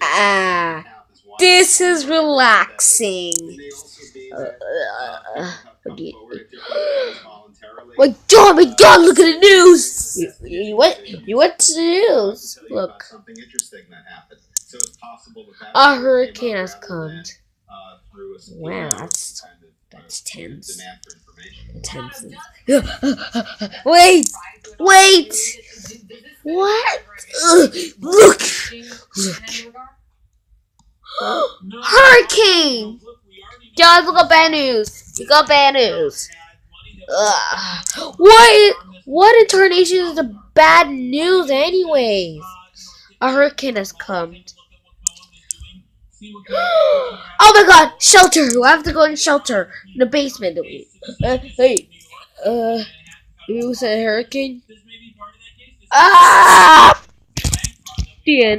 Ah, this is relaxing. My God, look at the news. You went to the news. Look. A hurricane has come. Wow, that's tense. Tense. Wait! What? Look! Hurricane! Guys, look at bad news. You got bad news. What in tarnation is the bad news anyways? A hurricane has come. Oh my God! Shelter! We have to go in shelter in the basement. Hey, it was a hurricane. Ah! The end.